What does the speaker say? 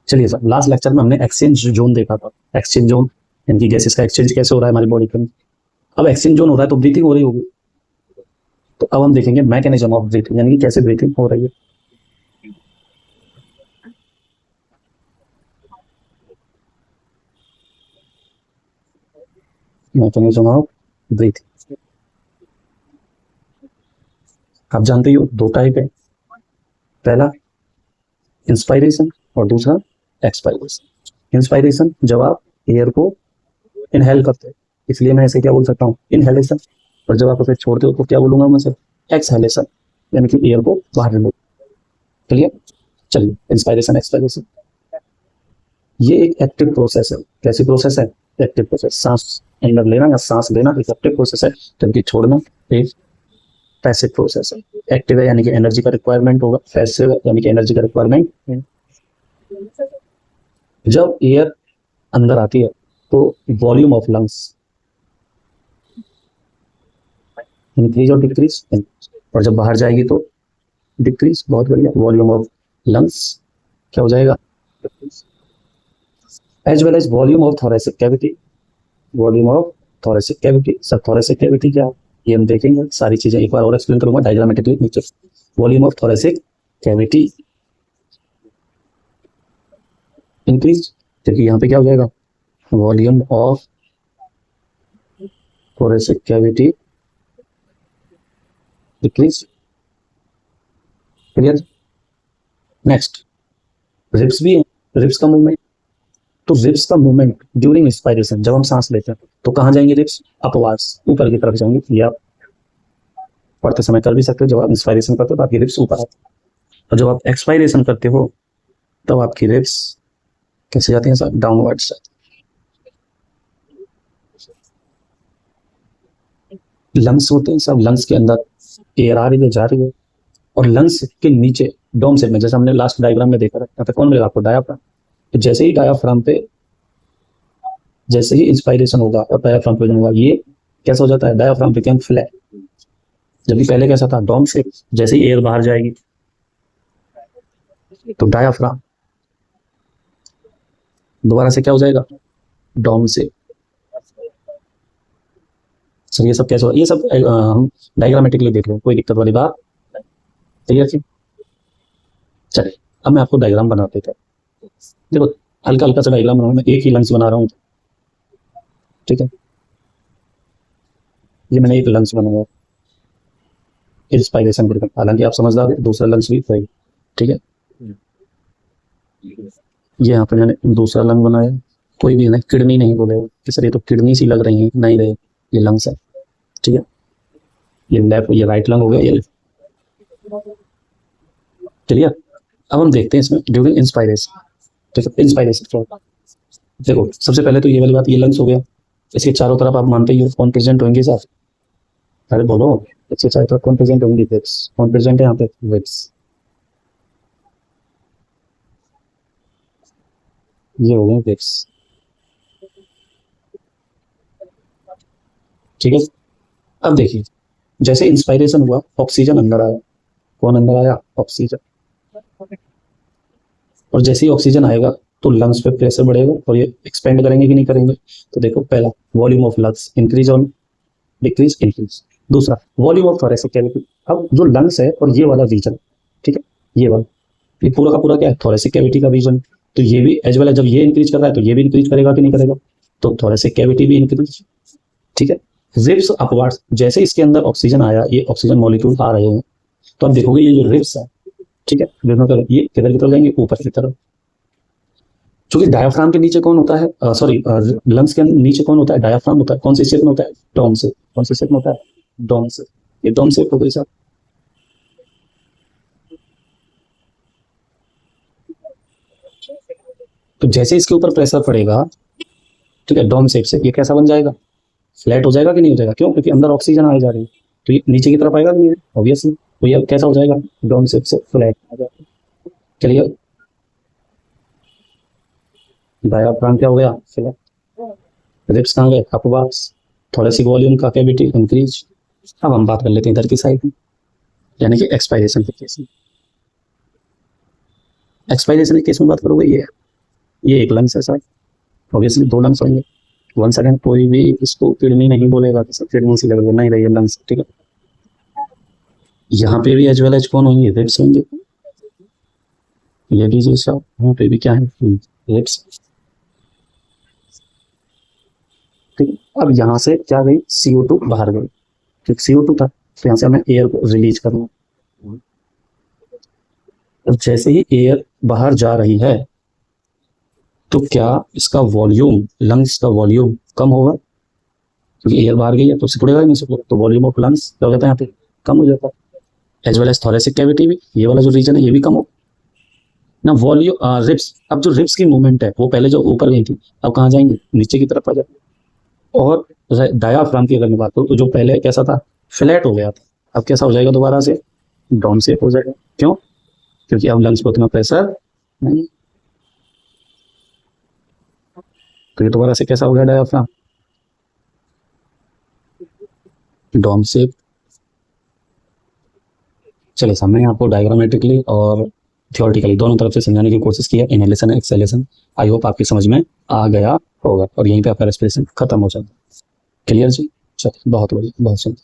चलिए sir, last lecture में हमने एक्सचेंज जोन देखा था। एक्सचेंज जोन यानी कि गैसेस का एक्सचेंज कैसे हो रहा है हमारी बॉडी में। अब एक्सचेंज जोन हो रहा है तो ब्रीथिंग हो रही होगी। तो अब हम देखेंगे मैकेनिज्म ऑफ ब्रीथिंग, यानी कि कैसे ब्रीथिंग हो रही है। मैकेनिज्म ऑफ ब्रीथिंग आप जानते ही हो, दो टाइप है। पहला इंस्पायरेशन और दूसरा एक्सपायरेशन। इंस्पायरेशन जब आप एयर को इनहेल करते हो, इसलिए मैं ऐसे क्या बोल सकता हूँ, इनहेलेशन। और जब आप उसे छोड़ते हो तो क्या बोलूंगा मैं सर, एक्सहेलेशन, यानी कि एयर को बाहर निकालो। क्लियर? चलिए, इंस्पायरेशन एक्सपायरेशन ये एक एक्टिव प्रोसेस है। कैसी प्रोसेस है? Active process. सांस अंदर लेना या सांस लेना एक एक्टिव प्रोसेस है, जबकि छोड़ना एक पैसिव प्रोसेस है। एक्टिव है यानी कि एनर्जी का रिक्वायरमेंट होगा, पैसिव है यानी कि एनर्जी का रिक्वायरमेंट। जब एयर अंदर आती है तो वॉल्यूम ऑफ लंग्स इंक्रीज और डिक्रीज, और जब बाहर जाएगी तो डिक्रीज। बहुत बढ़िया, वॉल्यूम ऑफ लंग्स क्या हो जाएगा, as well as volume of thoracic cavity. Volume of thoracic cavity, sir thoracic cavity क्या है ये हम देखेंगे। सारी चीजें एक बार और एक्सप्लेन करूंगा डायग्रामेटिकली नीचे। Volume of thoracic cavity increase, देखिए यहाँ पे क्या हो जाएगा, volume of thoracic cavity decrease. Clear? Next, ribs भी है, रिब्स का मूवमेंट। तो रिब्स का मूवमेंट ड्यूरिंग इंस्पायरेशन, जब हम सांस लेते हैं तो कहाँ जाएंगे रिब्स, अपवार्ड्स, ऊपर की तरफ जाएंगे। ये आप पढ़ते समय कर भी सकते हो। जब आप इंस्पायरेशन करते हो तो आपकी रिब्स ऊपर आती है, और जब आप एक्सपायरेशन करते हो तब आपकी रिब्स कैसे जाती हैं सर, डाउनवर्ड्स। लंग्स होते हैं सब, लंग्स के अंदर एयर आ रही है जा रही है, और लंग्स के नीचे डोम सेट में, जैसे हमने लास्ट डायग्राम में देखा था, यहाँ पे कौन मिलेगा आपको, डायाफ्राम। तो जैसे ही डायाफ्राम पे, जैसे ही इंस्पायरेशन होगा और डायाफ्राम पे होगा, ये कैसा हो जाता है, डायाफ्राम बिकम फ्लैट। जबकि पहले कैसा था, डोम सेट। जैसे ही एयर बाहर जाएगी तो डायाफ्राम दोबारा से क्या हो जाएगा, डोम से। सर ये सब कैसे हो, ये सब हम डायग्रामेटिकली देख लो, कोई दिक्कत वाली बात। क्लियर थी? चलिए अब मैं आपको डायग्राम बना देता हूँ। देखो हल्का हल्का सा डायग्राम बनाऊंगा, मैं एक ही लंग्स बना रहा हूँ, ठीक है। ये मैंने एक लंग्स बनाया, इंस्पायरेशन बिल्कुल, हालांकि आप समझदार है, दूसरा लंग्स भी सही, ठीक है। ये यहाँ पे मैंने दूसरा लंग बनाया, कोई भी नहीं, किडनी नहीं बोले कि सर ये तो किडनी सी लग रही है, नहीं रहे, ये लंग्स है, ठीक है। ये लेफ्ट, ये राइट लंग हो गया, ये क्लियर। अब हम देखते हैं इसमें ड्यूरिंग इंस्पायरेशन, ठीक है, इंस्पायरेशन। देखो सबसे पहले तो ये वाली बात, ये लंग्स हो गया, इसके चारों तरफ आप मानते ही हो कौन प्रेजेंट होंगे साहब, अरे बोलो, इसके चारों तरफ कौन प्रेजेंट होंगे, वेब्स। कौन प्रेजेंट है यहाँ पे, वेब्स। ये हो गए वेब्स, ठीक है। अब देखिए जैसे इंस्पायरेशन हुआ, ऑक्सीजन अंदर आया, कौन अंदर आया, ऑक्सीजन। और जैसे ही ऑक्सीजन आएगा तो लंग्स पे प्रेशर बढ़ेगा, और ये एक्सपेंड करेंगे कि नहीं करेंगे। तो देखो पहला, वॉल्यूम ऑफ लंग्स इंक्रीज और डिक्रीज, इंक्रीज। दूसरा, वॉल्यूम ऑफ थोरेसिक कैविटी। अब जो लंग्स है और ये वाला रीजन, ठीक है, ये वाला, ये पूरा का पूरा क्या है, थोरेसिक कैविटी का रीजन। तो ये भी एज वेल, जब ये इंक्रीज कर रहा है तो ये भी इंक्रीज करेगा कि नहीं करेगा, तो थोरेसिक कैविटी भी इंक्रीज, ठीक है। रिब्स अपवर्ड्स, जैसे इसके अंदर ऑक्सीजन आया, ये ऑक्सीजन मॉलिक्यूल आ रहे हैं, तो आप देखोगे ये जो रिब्स है, ठीक है, ये किधर की तरफ जाएंगे, ऊपर की तरफ। क्योंकि डायाफ्राम के नीचे कौन होता है, सॉरी लंग्स के नीचे कौन होता है, डायाफ्राम होता है। कौन से शेप में होता है, डोम से। कौन से शेप में होता है, डोम से। ये डोम शेप हो गई साहब। तो जैसे इसके ऊपर प्रेशर पड़ेगा, ठीक है, डोम शेप से, ये कैसा बन जाएगा, फ्लैट हो जाएगा कि नहीं हो जाएगा, क्यों, क्योंकि अंदर ऑक्सीजन आई जा रही है, तो ये नीचे की तरफ आएगा कि नहीं, ऑब्वियसली। तो ये कैसा हो जाएगा, डोम शेप से फ्लैट आ जाएगा। चलिए डायाफ्राम क्या हो गया, फ्लैट। रिब्स कहाँ गए, अपवार्ड्स। थोड़ी सी वॉल्यूम का कैविटी इंक्रीज। अब हम बात कर लेते हैं इधर की साइड में, यानी कि एक्सपायरेशन के केस में। एक्सपायरेशन के केस में बात करोगे, ये ये एक लंग्स है सर, ऑब्वियसली दो लंग्स होंगे। वन सेकेंड, कोई भी इसको किडनी नहीं बोलेगा तो सब किडनी सी लगेगा, नहीं रही लंग्स, ठीक है। यहाँ पे भी एज वेल एज कौन होंगे, रिब्स होंगे। ये लीजिए साहब, यहाँ पे भी क्या है, रिब्स, ठीक है। अब यहाँ से क्या गई, CO2 बाहर गई, क्योंकि CO2 था, तो यहाँ से हमें एयर को रिलीज करना। और जैसे ही एयर बाहर जा रही है तो क्या इसका वॉल्यूम, लंग्स का वॉल्यूम कम होगा, क्योंकि एयर बाहर गई है तो सिकुड़ेगा ही नहीं, सिकुड़ेगा तो वॉल्यूम ऑफ लंग्स क्या हो जाता है, यहाँ पे कम हो जाता है। As well as thoracic cavity भी, ये वाला जो रीजन है ये भी कम हो ना। वॉल्यूम रिब्स, अब जो रिब्स की मूवमेंट है वो पहले जो ऊपर गई थी, अब कहाँ जाएंगे, नीचे की तरफ आ जाएंगे। और डायाफ्राम की अगर मैं बात करूँ तो जो पहले कैसा था, फ्लैट हो गया था, अब कैसा हो जाएगा, दोबारा से डाउन शेप हो जाएगा। क्यों, क्योंकि अब लंग्स पर उतना प्रेशर नहीं, तो ये दोबारा से कैसा हो गया, डायाफ्राम डाउन शेप। चलिए सामने आपको डायग्रामेटिकली और थियोरेटिकली दोनों तरफ से समझाने की कोशिश की है, इनहेलेशन एक्सहेलेशन। आई होप आपकी समझ में आ गया होगा और यहीं पे आपका रेस्पिरेशन खत्म हो जाता है। क्लियर जी, चलिए बहुत बढ़िया, बहुत सुंदर।